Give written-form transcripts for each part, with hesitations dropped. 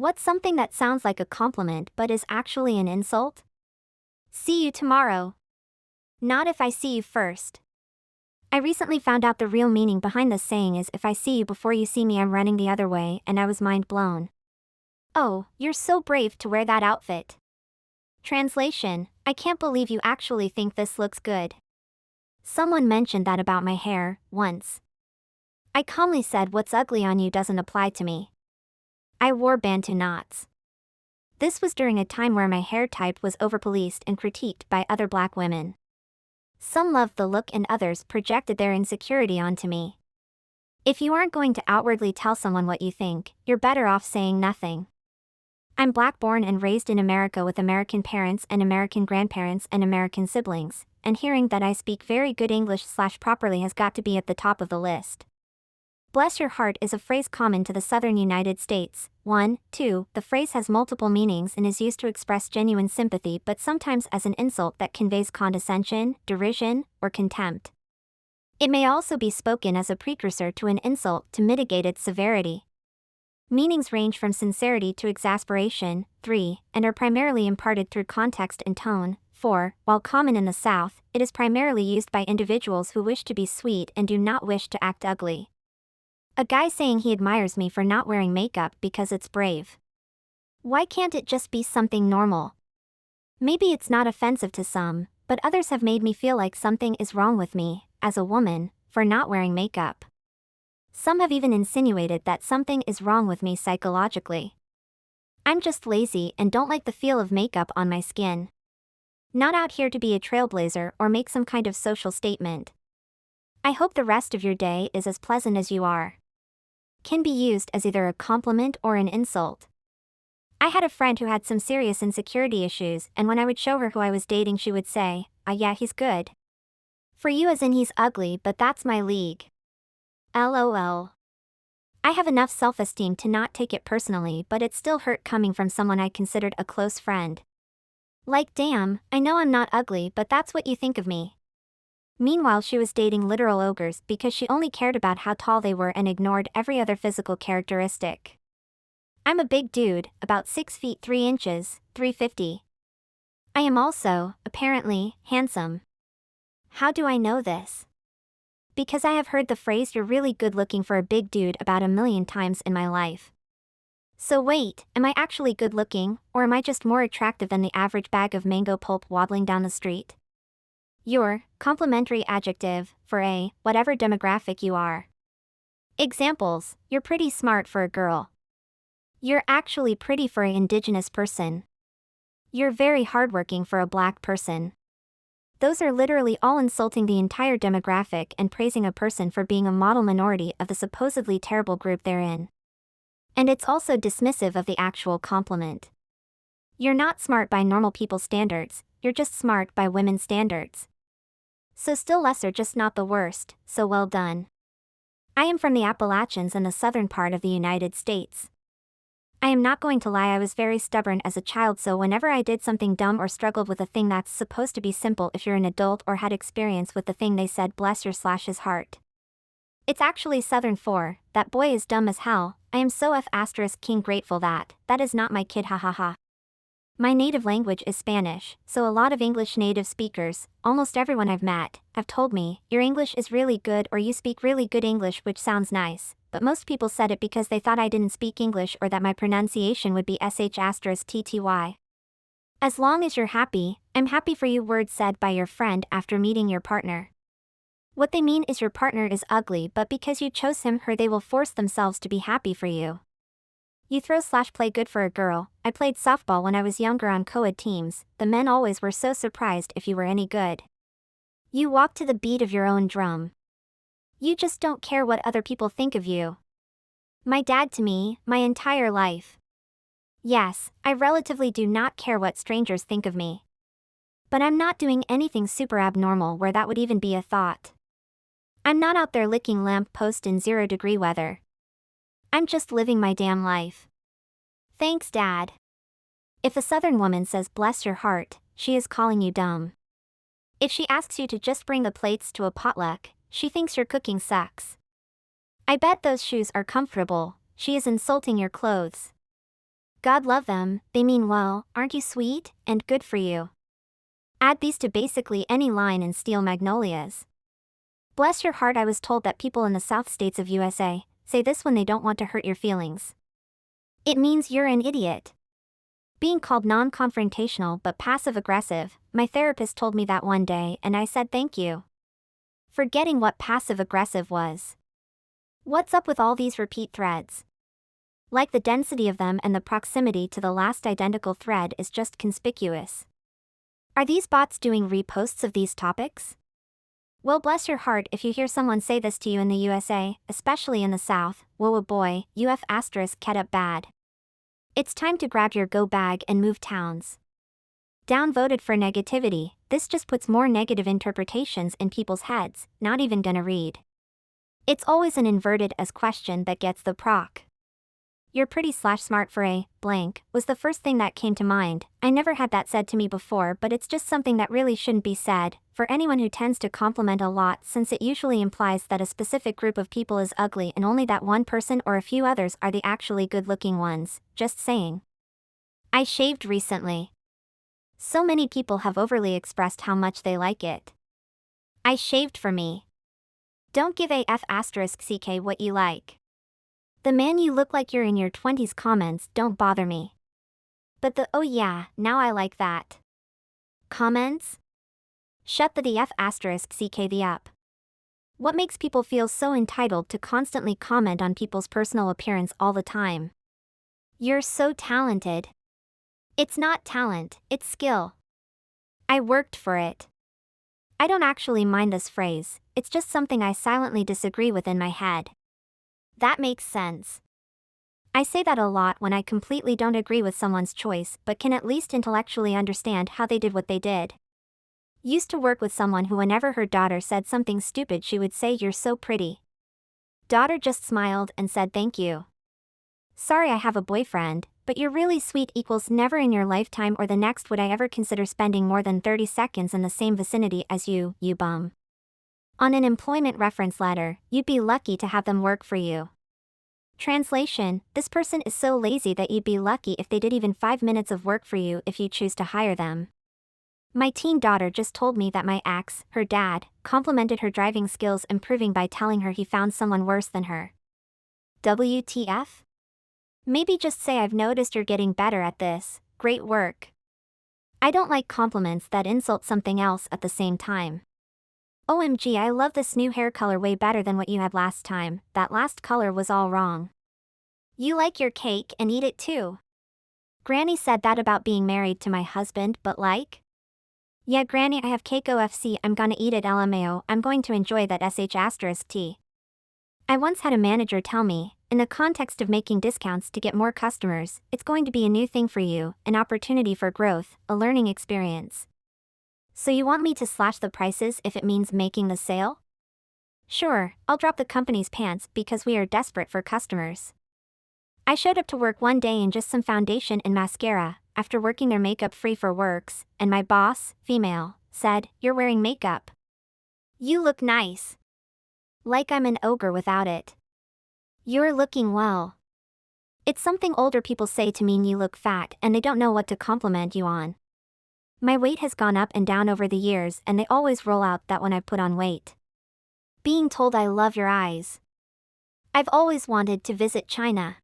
What's something that sounds like a compliment but is actually an insult? See you tomorrow. Not if I see you first. I recently found out the real meaning behind this saying is if I see you before you see me, I'm running the other way, and I was mind blown. Oh, you're so brave to wear that outfit. Translation: I can't believe you actually think this looks good. Someone mentioned that about my hair, once. I calmly said what's ugly on you doesn't apply to me. I wore Bantu knots. This was during a time where my hair type was overpoliced and critiqued by other black women. Some loved the look and others projected their insecurity onto me. If you aren't going to outwardly tell someone what you think, you're better off saying nothing. I'm black, born and raised in America with American parents and American grandparents and American siblings, and hearing that I speak very good English/properly has got to be at the top of the list. Bless your heart is a phrase common to the southern United States. 1, 2, the phrase has multiple meanings and is used to express genuine sympathy but sometimes as an insult that conveys condescension, derision, or contempt. It may also be spoken as a precursor to an insult to mitigate its severity. Meanings range from sincerity to exasperation. 3, and are primarily imparted through context and tone. 4, while common in the South, it is primarily used by individuals who wish to be sweet and do not wish to act ugly. A guy saying he admires me for not wearing makeup because it's brave. Why can't it just be something normal? Maybe it's not offensive to some, but others have made me feel like something is wrong with me, as a woman, for not wearing makeup. Some have even insinuated that something is wrong with me psychologically. I'm just lazy and don't like the feel of makeup on my skin. Not out here to be a trailblazer or make some kind of social statement. I hope the rest of your day is as pleasant as you are. Can be used as either a compliment or an insult. I had a friend who had some serious insecurity issues, and when I would show her who I was dating, she would say, yeah, he's good. For you as in he's ugly, but that's my league. LOL. I have enough self-esteem to not take it personally, but it still hurt coming from someone I considered a close friend. Like, damn, I know I'm not ugly, but that's what you think of me. Meanwhile, she was dating literal ogres because she only cared about how tall they were and ignored every other physical characteristic. I'm a big dude, about 6 feet 3 inches, 350. I am also, apparently, handsome. How do I know this? Because I have heard the phrase "you're really good looking for a big dude" about 1,000,000 times in my life. So wait, am I actually good looking, or am I just more attractive than the average bag of mango pulp waddling down the street? Your, complimentary adjective, for a, whatever demographic you are. Examples: you're pretty smart for a girl. You're actually pretty for an indigenous person. You're very hardworking for a black person. Those are literally all insulting the entire demographic and praising a person for being a model minority of the supposedly terrible group they're in. And it's also dismissive of the actual compliment. You're not smart by normal people's standards, you're just smart by women's standards. So still lesser, just not the worst, so well done. I am from the Appalachians and the southern part of the United States. I am not going to lie, I was very stubborn as a child, so whenever I did something dumb or struggled with a thing that's supposed to be simple if you're an adult or had experience with the thing, they said bless your / his heart. It's actually southern for, that boy is dumb as hell. I am so *king grateful that is not my kid, hahaha. My native language is Spanish, so a lot of English native speakers, almost everyone I've met, have told me, your English is really good or you speak really good English, which sounds nice, but most people said it because they thought I didn't speak English or that my pronunciation would be *tty. As long as you're happy, I'm happy for you, words said by your friend after meeting your partner. What they mean is your partner is ugly, but because you chose him/her, they will force themselves to be happy for you. You throw/play good for a girl. I played softball when I was younger on co-ed teams. The men always were so surprised if you were any good. You walk to the beat of your own drum. You just don't care what other people think of you. My dad to me, my entire life. Yes, I relatively do not care what strangers think of me. But I'm not doing anything super abnormal where that would even be a thought. I'm not out there licking lamp posts in 0-degree weather. I'm just living my damn life. Thanks, Dad. If a southern woman says bless your heart, she is calling you dumb. If she asks you to just bring the plates to a potluck, she thinks your cooking sucks. I bet those shoes are comfortable, she is insulting your clothes. God love them, they mean well, aren't you sweet, and good for you. Add these to basically any line in Steel Magnolias. Bless your heart, I was told that people in the South states of USA say this when they don't want to hurt your feelings. It means you're an idiot. Being called non-confrontational but passive-aggressive, my therapist told me that one day and I said thank you. Forgetting what passive-aggressive was. What's up with all these repeat threads? Like the density of them and the proximity to the last identical thread is just conspicuous. Are these bots doing reposts of these topics? Well, bless your heart if you hear someone say this to you in the USA, especially in the South. Whoa boy, UF asterisk get up bad. It's time to grab your go bag and move towns. Downvoted for negativity, this just puts more negative interpretations in people's heads, not even gonna read. It's always an inverted as question that gets the proc. You're pretty/smart for a blank was the first thing that came to mind. I never had that said to me before, but it's just something that really shouldn't be said for anyone who tends to compliment a lot, since it usually implies that a specific group of people is ugly and only that one person or a few others are the actually good-looking ones. Just saying. I shaved recently. So many people have overly expressed how much they like it. I shaved for me. Don't give a f*** what you like. The man you look like you're in your 20s comments don't bother me. But the oh yeah, now I like that comments? Shut the f*** the up. What makes people feel so entitled to constantly comment on people's personal appearance all the time? You're so talented. It's not talent, it's skill. I worked for it. I don't actually mind this phrase, it's just something I silently disagree with in my head. That makes sense. I say that a lot when I completely don't agree with someone's choice but can at least intellectually understand how they did what they did. Used to work with someone who whenever her daughter said something stupid she would say, "You're so pretty." Daughter just smiled and said thank you. Sorry I have a boyfriend, but "you're really sweet" equals never in your lifetime or the next would I ever consider spending more than 30 seconds in the same vicinity as you bum. On an employment reference letter, you'd be lucky to have them work for you. Translation: this person is so lazy that you'd be lucky if they did even 5 minutes of work for you if you choose to hire them. My teen daughter just told me that my ex, her dad, complimented her driving skills improving by telling her he found someone worse than her. WTF? Maybe just say, "I've noticed you're getting better at this, great work." I don't like compliments that insult something else at the same time. OMG, I love this new hair color way better than what you had last time, that last color was all wrong. You like your cake and eat it too. Granny said that about being married to my husband, but like? Yeah Granny, I have cake OFC, I'm gonna eat it LMAO, I'm going to enjoy that sh*t. I once had a manager tell me, in the context of making discounts to get more customers, it's going to be a new thing for you, an opportunity for growth, a learning experience. So you want me to slash the prices if it means making the sale? Sure, I'll drop the company's pants because we are desperate for customers. I showed up to work one day in just some foundation and mascara, after working their makeup free for works, and my boss, female, said, "You're wearing makeup. You look nice." Like I'm an ogre without it. You're looking well. It's something older people say to mean you look fat and they don't know what to compliment you on. My weight has gone up and down over the years and they always roll out that when I put on weight. Being told I love your eyes. I've always wanted to visit China.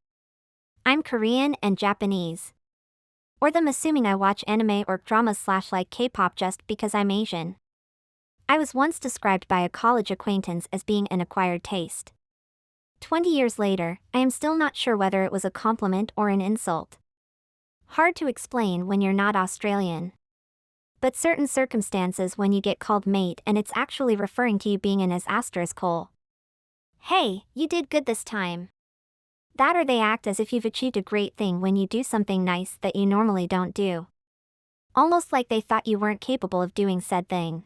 I'm Korean and Japanese. Or them assuming I watch anime or dramas / like K-pop just because I'm Asian. I was once described by a college acquaintance as being an acquired taste. 20 years later, I am still not sure whether it was a compliment or an insult. Hard to explain when you're not Australian. But certain circumstances when you get called mate and it's actually referring to you being in as **. Hey, you did good this time. That or they act as if you've achieved a great thing when you do something nice that you normally don't do. Almost like they thought you weren't capable of doing said thing.